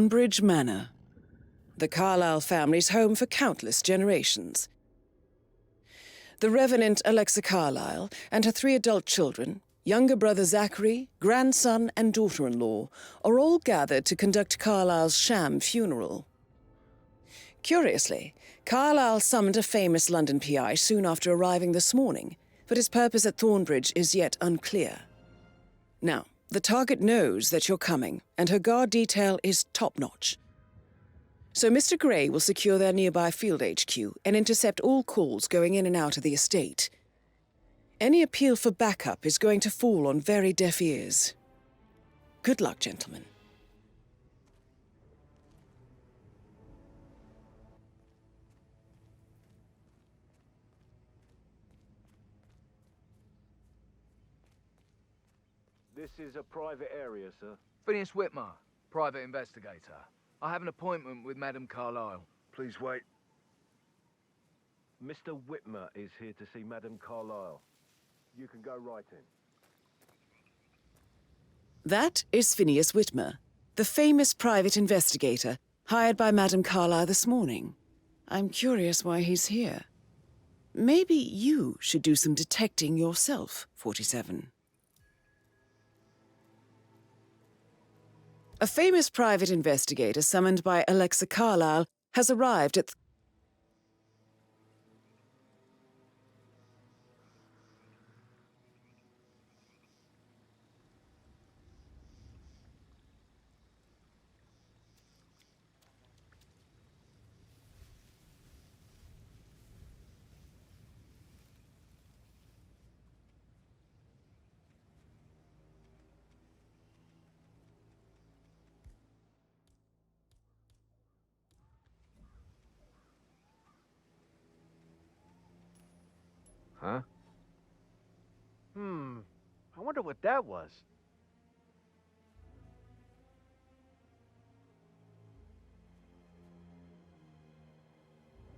Thornbridge Manor, the Carlyle family's home for countless generations. The Revenant Alexa Carlyle and her 3 adult children, younger brother Zachary, grandson and daughter-in-law, are all gathered to conduct Carlyle's sham funeral. Curiously, Carlyle summoned a famous London PI soon after arriving this morning, but his purpose at Thornbridge is yet unclear. Now, the target knows that you're coming, and her guard detail is top-notch. So Mr. Gray will secure their nearby field HQ and intercept all calls going in and out of the estate. Any appeal for backup is going to fall on very deaf ears. Good luck, gentlemen. This is a private area, sir. Phineas Whitmer, private investigator. I have an appointment with Madame Carlyle. Please wait. Mr. Whitmer is here to see Madame Carlyle. You can go right in. That is Phineas Whitmer, the famous private investigator hired by Madame Carlyle this morning. I'm curious why he's here. Maybe you should do some detecting yourself, 47. A famous private investigator summoned by Alexa Carlyle has arrived at... Huh? I wonder what that was.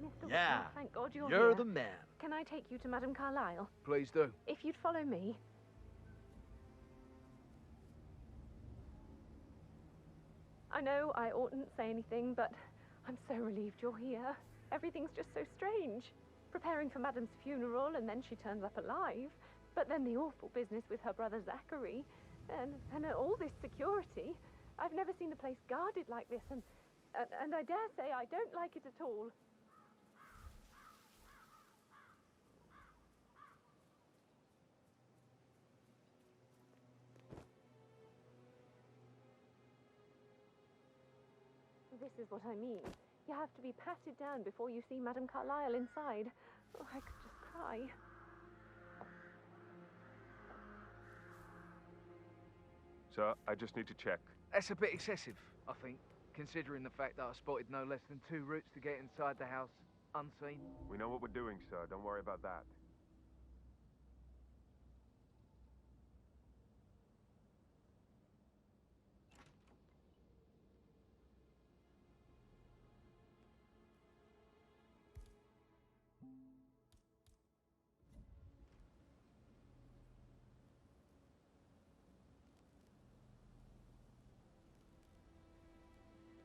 Mr. Yeah, Whitmer, thank God you're You're here. the man. Can I take you to Madame Carlyle? Please do. If you'd follow me. I know I oughtn't say anything, but I'm so relieved you're here. Everything's just so strange. Preparing for Madame's funeral, and then she turns up alive. But then the awful business with her brother Zachary, and all this security. I've never seen the place guarded like this, and I dare say I don't like it at all. This is what I mean. You have to be patted down before you see Madame Carlyle inside. Oh, I could just cry. Sir, I just need to check. That's a bit excessive, I think, considering the fact that I spotted no less than 2 routes to get inside the house unseen. We know what we're doing, sir. Don't worry about that.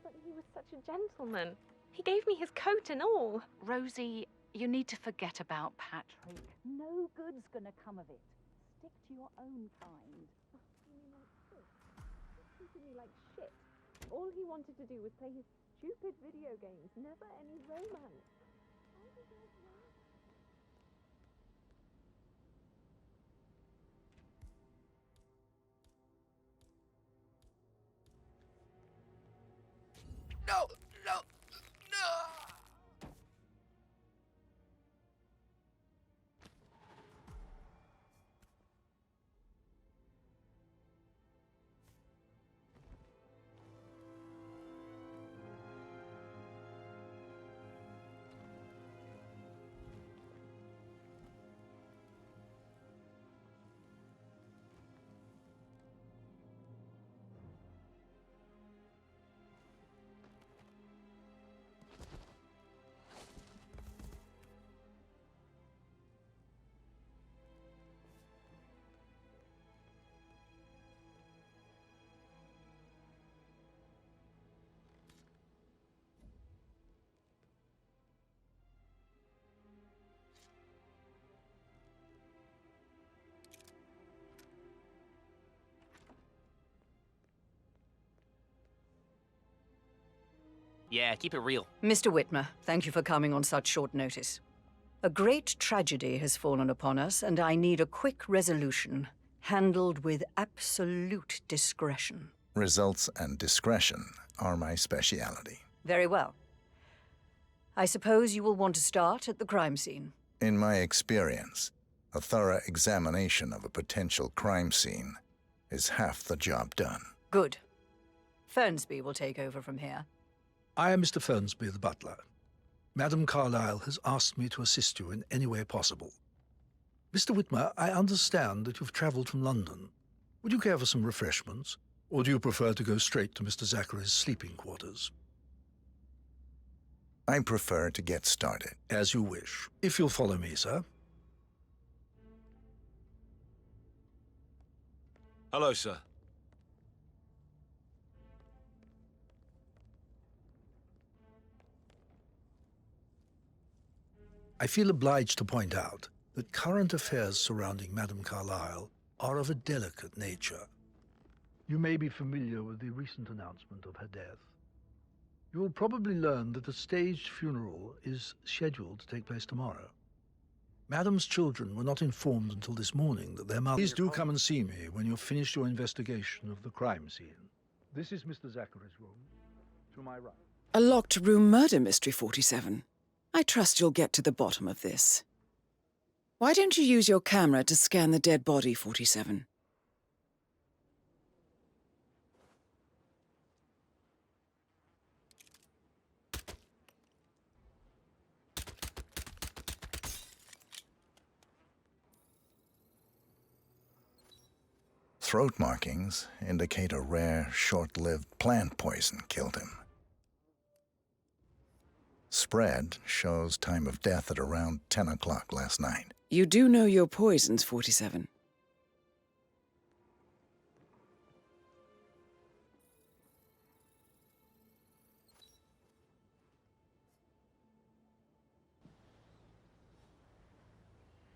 But he was such a gentleman. He gave me his coat and all. Rosie, you need to forget about Patrick. No good's gonna come of it. Stick to your own kind. You mean like this? He's treating me like shit. All he wanted to do was play his stupid video games. Never any romance. Why did I do that? No! No! No! Yeah, keep it real. Mr. Whitmer, thank you for coming on such short notice. A great tragedy has fallen upon us, and I need a quick resolution, handled with absolute discretion. Results and discretion are my speciality. Very well. I suppose you will want to start at the crime scene. In my experience, a thorough examination of a potential crime scene is half the job done. Good. Fernsby will take over from here. I am Mr. Fernsby, the butler. Madam Carlyle has asked me to assist you in any way possible. Mr. Whitmer, I understand that you've travelled from London. Would you care for some refreshments, or do you prefer to go straight to Mr. Zachary's sleeping quarters? I prefer to get started. As you wish. If you'll follow me, sir. Hello, sir. I feel obliged to point out that current affairs surrounding Madame Carlyle are of a delicate nature. You may be familiar with the recent announcement of her death. You will probably learn that a staged funeral is scheduled to take place tomorrow. Madame's children were not informed until this morning that their mother... Please do come and see me when you've finished your investigation of the crime scene. This is Mr. Zachary's room. To my right. A locked room murder mystery, 47. I trust you'll get to the bottom of this. Why don't you use your camera to scan the dead body, 47? Throat markings indicate a rare, short-lived plant poison killed him. Spread shows time of death at around 10 o'clock last night. You do know your poisons, 47.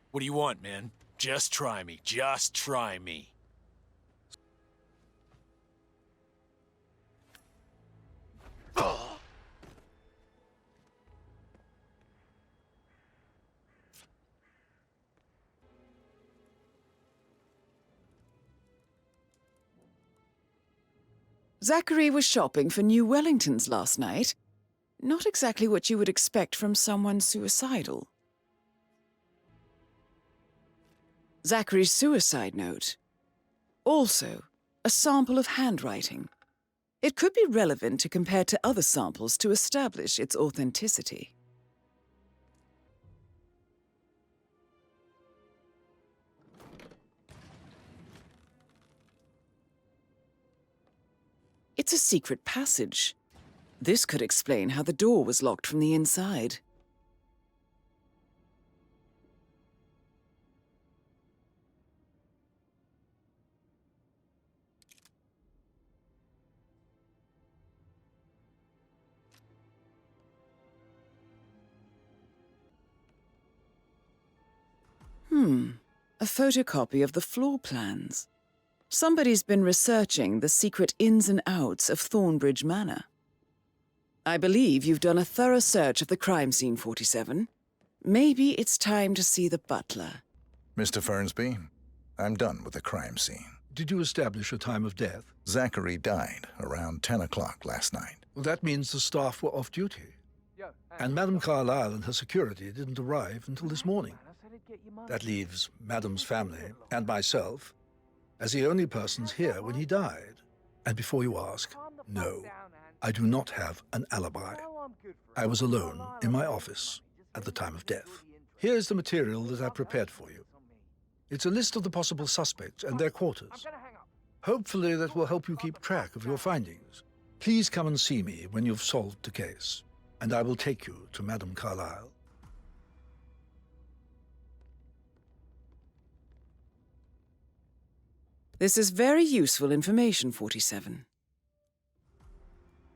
What do you want, man? Just try me. Just try me. Zachary was shopping for new Wellingtons last night. Not exactly what you would expect from someone suicidal. Zachary's suicide note. Also, a sample of handwriting. It could be relevant to compare to other samples to establish its authenticity. It's a secret passage. This could explain how the door was locked from the inside. A photocopy of the floor plans. Somebody's been researching the secret ins and outs of Thornbridge Manor. I believe you've done a thorough search of the crime scene, 47. Maybe it's time to see the butler. Mr. Fernsby, I'm done with the crime scene. Did you establish a time of death? Zachary died around 10 o'clock last night. Well, that means the staff were off duty. And Madame Carlyle and her security didn't arrive until this morning. That leaves Madame's family and myself as the only persons here when he died. And before you ask, no, I do not have an alibi. I was alone in my office at the time of death. Here's the material that I prepared for you. It's a list of the possible suspects and their quarters. Hopefully that will help you keep track of your findings. Please come and see me when you've solved the case, and I will take you to Madame Carlyle. This is very useful information, 47.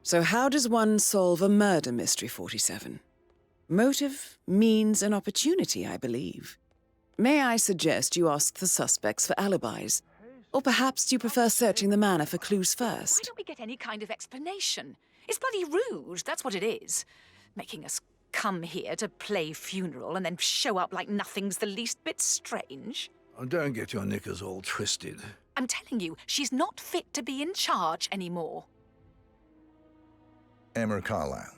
So how does one solve a murder mystery, 47? Motive, means, and opportunity, I believe. May I suggest you ask the suspects for alibis? Or perhaps you prefer searching the manor for clues Why first? don't we get any kind of explanation? It's bloody rude, that's what it is. Making us come here to play funeral and then show up like nothing's the least bit strange. Oh, don't get your knickers all twisted. I'm telling you, she's not fit to be in charge anymore. Emmer Carlyle,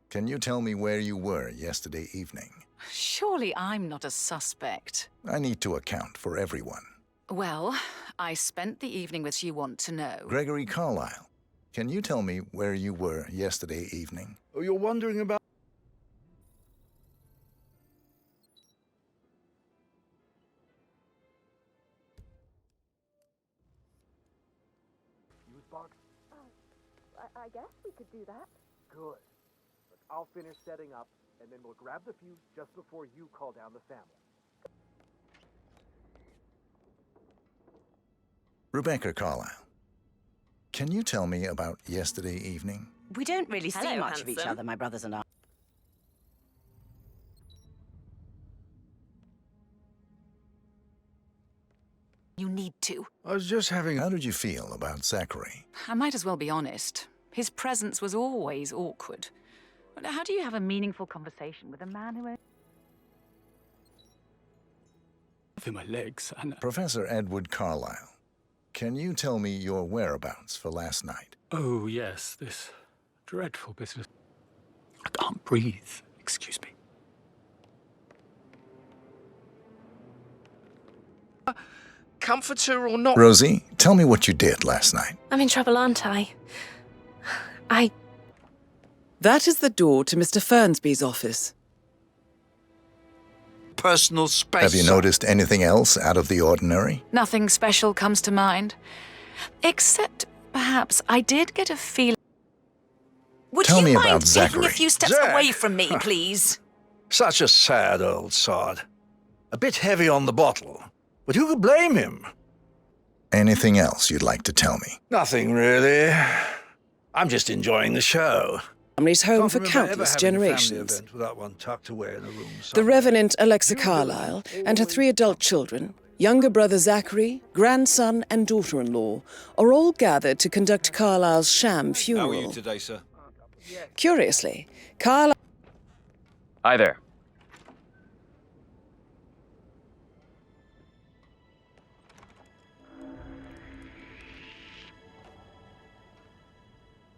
can you tell me where you were yesterday evening? Surely I'm not a suspect. I need to account for everyone. Well, I spent the evening with you want to know. Gregory Carlyle, can you tell me where you were yesterday evening? Oh, you're wondering about... Use box? I guess we could do that. Good. Look, I'll finish setting up, and then we'll grab the fuse just before you call down the family. Rebecca Carlyle, can you tell me about yesterday evening? We don't really see Hello, much of each handsome. other, my brothers and I. You need to. I was just having... How did you feel about Zachary? I might as well be honest. His presence was always awkward. But how do you have a meaningful conversation with a man who... In my legs, and Professor Edward Carlyle, can you tell me your whereabouts for last night? oh yes, this dreadful business. I can't breathe. Excuse me. Comforter or not? Rosie, tell me what you did last night. I'm in trouble, aren't I? That is the door to Mr. Fernsby's office. Personal space. Have you noticed anything else out of the ordinary? Nothing special comes to mind. Except, perhaps, I did get a feeling... Would Tell you me mind about taking Zachary. a few steps Zack! away from me, please? Such a sad old sod. A bit heavy on the bottle. But who could blame him? Anything else you'd like to tell me? Nothing, really. I'm just enjoying the show. Family's home Can't for remember ever countless having a family generations. event without one tucked away in a room The somewhere. Revenant Alexa Carlyle and her 3 adult children, younger brother Zachary, grandson and daughter-in-law, are all gathered to conduct Carlyle's sham funeral. How are you today, sir? Curiously, Carlyle... Hi there.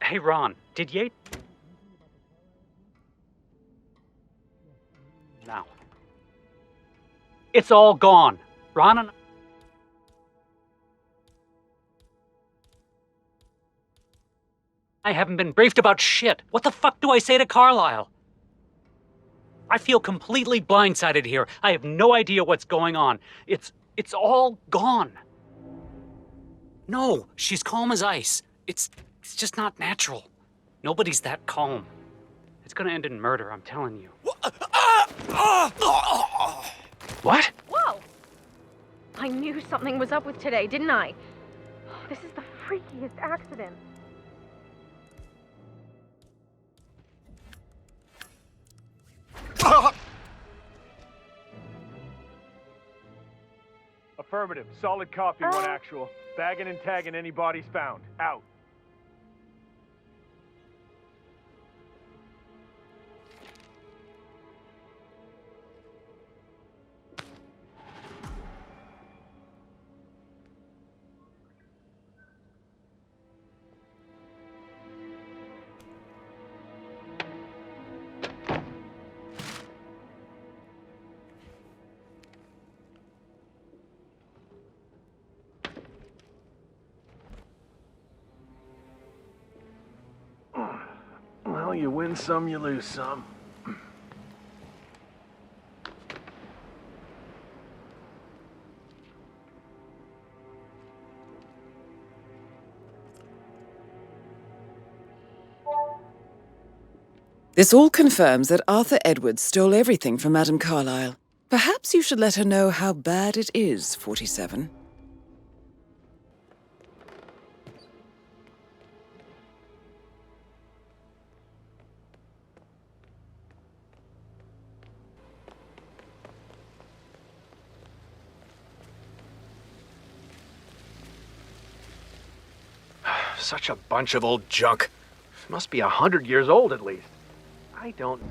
Hey, Ron, did Yates... No. It's all gone. Ron and... I haven't been briefed about shit. What the fuck do I say to Carlisle? I feel completely blindsided here. I have no idea what's going on. It's all gone. No, she's calm as ice. It's just not natural. Nobody's that calm. It's gonna end in murder, I'm telling you. What? Whoa! I knew something was up with today, didn't I? This is the freakiest accident. Affirmative. Solid copy, one actual. Bagging and tagging any bodies found. Out. Well, you win some, you lose some. This all confirms that Arthur Edwards stole everything from Madame Carlyle. Perhaps you should let her know how bad it is, 47. Such a bunch of old junk. Must be 100 years old at least. I don't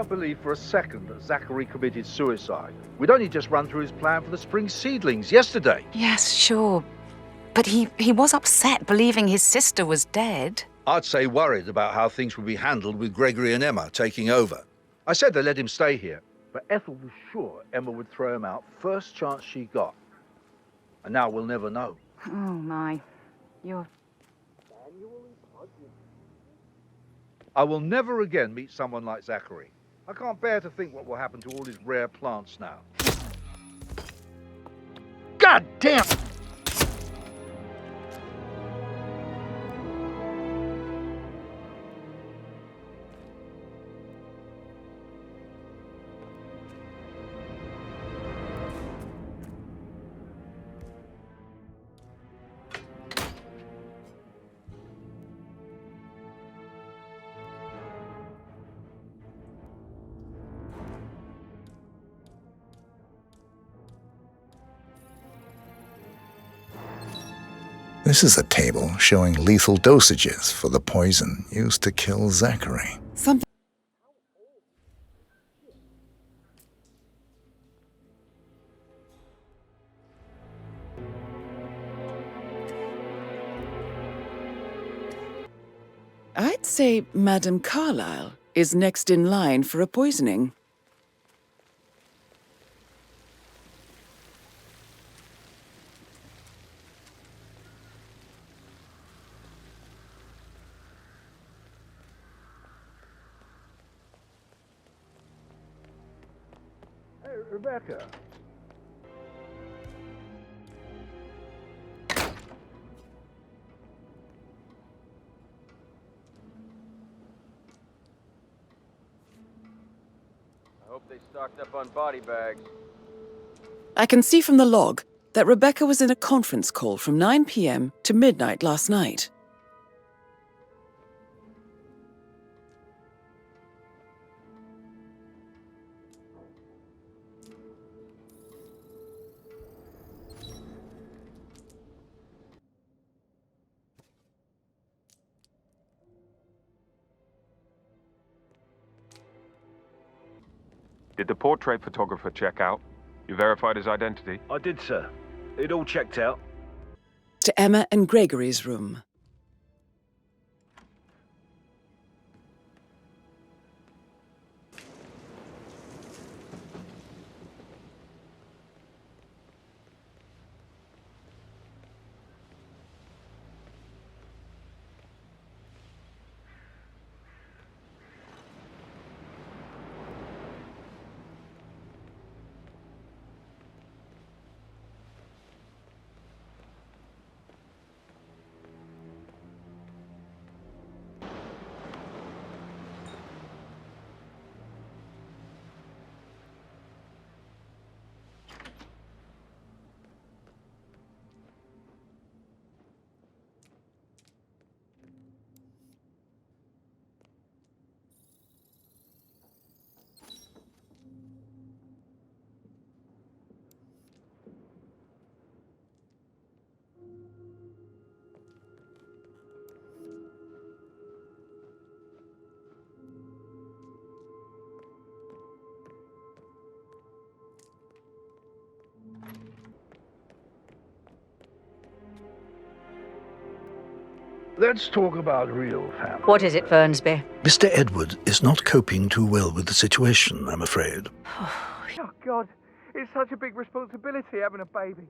believe for a second that Zachary committed suicide. We'd only just run through his plan for the spring seedlings yesterday. Yes, sure. But he was upset believing his sister was dead. I'd say worried about how things would be handled with Gregory and Emma taking over. I said they let him stay here, but Ethel was sure Emma would throw him out first chance she got. And now we'll never know. Oh, my. You're... I will never again meet someone like Zachary. I can't bear to think what will happen to all his rare plants now. God damn! This is a table showing lethal dosages for the poison used to kill Zachary. Something. I'd say Madame Carlyle is next in line for a poisoning. Hey, Rebecca. I hope they stocked up on body bags. I can see from the log that Rebecca was in a conference call from 9 p.m. to midnight last night. Did the portrait photographer check out? You verified his identity? I did, sir. It all checked out. To Emma and Gregory's room. Let's talk about real family. What is it, Fernsby? Mr. Edward is not coping too well with the situation, I'm afraid. Oh, God. It's such a big responsibility having a baby.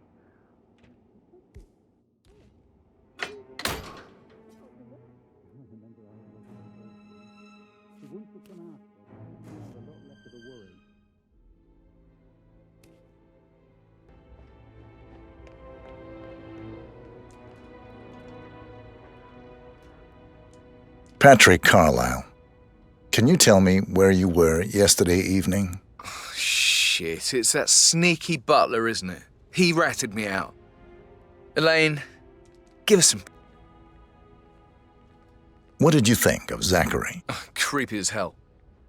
Patrick Carlyle, can you tell me where you were yesterday evening? Oh, shit, it's that sneaky butler, isn't it? He ratted me out. Elaine, give us some... What did you think of Zachary? Oh, creepy as hell.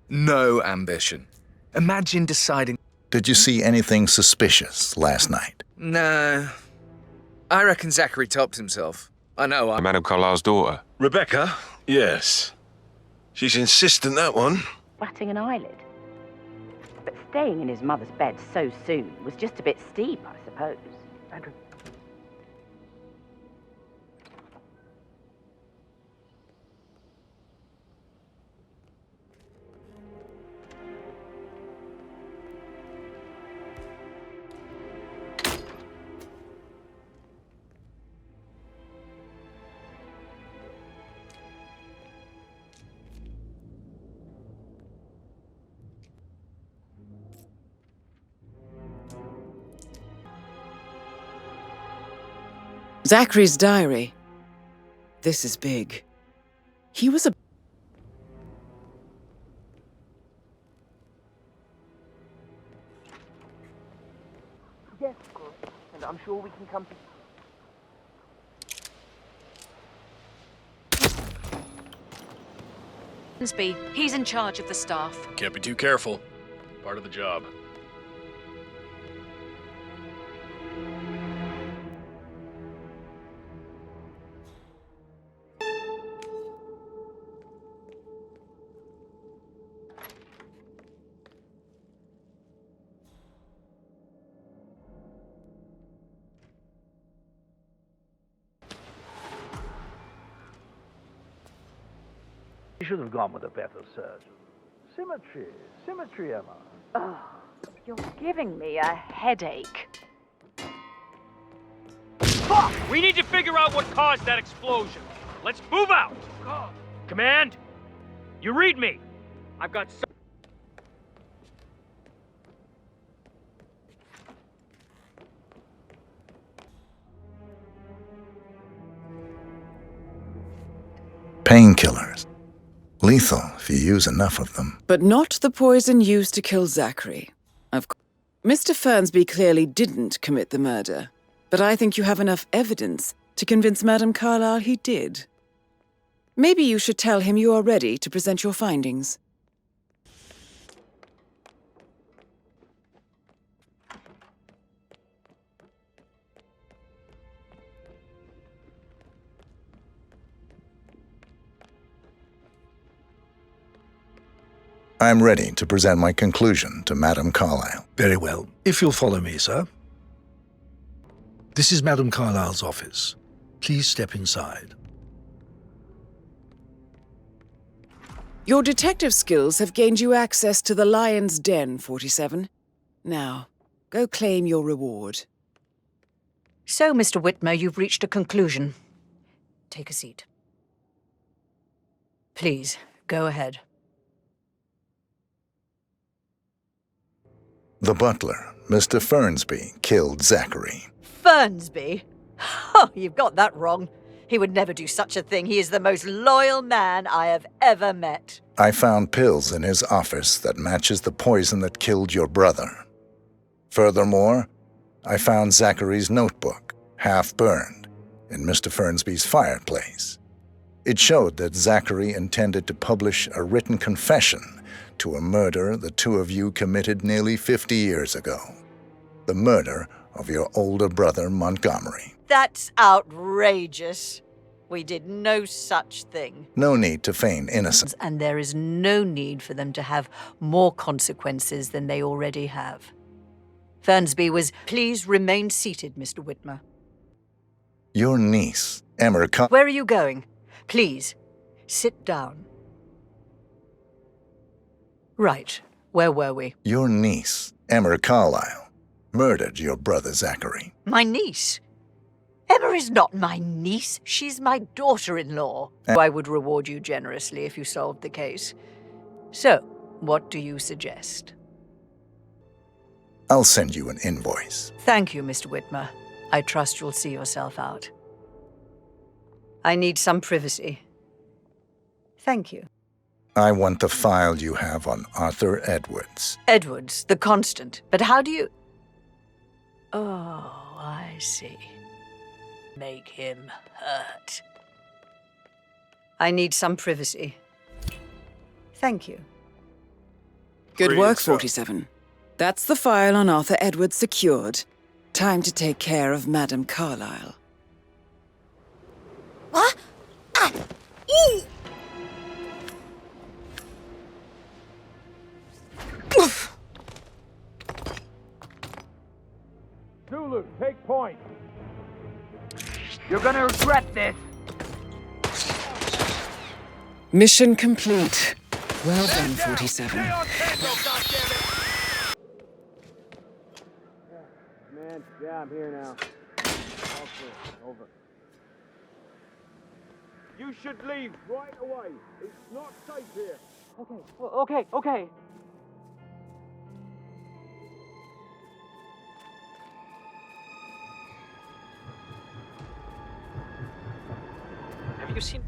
No ambition. Imagine deciding... Did you see anything suspicious last night? No. I reckon Zachary topped himself. I know, Madame Carlyle's daughter. Rebecca? Yes. She's insistent, that one. Batting an eyelid. But staying in his mother's bed so soon was just a bit steep, I suppose. Andrew. Zachary's diary. This is big. He was a... Yes, of course. And I'm sure we can come to... Hornsby, he's in charge of the staff. Can't be too careful. Part of the job. You should have gone with a better surgeon. Symmetry, Emma. Oh, you're giving me a headache. Fuck! We need to figure out what caused that explosion. Let's move out! Command, you read me. I've got so... Painkillers. Lethal if you use enough of them. But not the poison used to kill Zachary. Of course. Mr. Fernsby clearly didn't commit the murder, but I think you have enough evidence to convince Madame Carlyle he did. Maybe you should tell him you are ready to present your findings. I'm ready to present my conclusion to Madame Carlyle. Very well. If you'll follow me, sir. This is Madame Carlyle's office. Please step inside. Your detective skills have gained you access to the Lion's Den, 47. Now, go claim your reward. So, Mr. Whitmer, you've reached a conclusion. Take a seat. Please, go ahead. The butler, Mr. Fernsby, killed Zachary. Fernsby? Oh, you've got that wrong. He would never do such a thing. He is the most loyal man I have ever met. I found pills in his office that matches the poison that killed your brother. Furthermore, I found Zachary's notebook, half burned, in Mr. Fernsby's fireplace. It showed that Zachary intended to publish a written confession to a murder the two of you committed nearly 50 years ago. The murder of your older brother, Montgomery. That's outrageous. We did no such thing. No need to feign innocence. And there is no need for them to have more consequences than they already have. Fernsby was... Please remain seated, Mr. Whitmer. Your niece, Emma Where are you going? Please, sit down. Right. Where were we? Your niece, Emma Carlyle, murdered your brother Zachary. My niece? Emma is not my niece. She's my daughter-in-law. I would reward you generously if you solved the case. So, what do you suggest? I'll send you an invoice. Thank you, Mr. Whitmer. I trust you'll see yourself out. I need some privacy. Thank you. I want the file you have on Arthur Edwards. Edwards, the Constant. But how do you... Oh, I see. Make him hurt. I need some privacy. Thank you. Good work, 47. That's the file on Arthur Edwards secured. Time to take care of Madame Carlyle. Zulu, take point. You're gonna regret this. Mission complete. Well done, 47. Man, yeah, I'm here now. All clear. Over. You should leave right away. It's not safe here. Okay. Have you seen...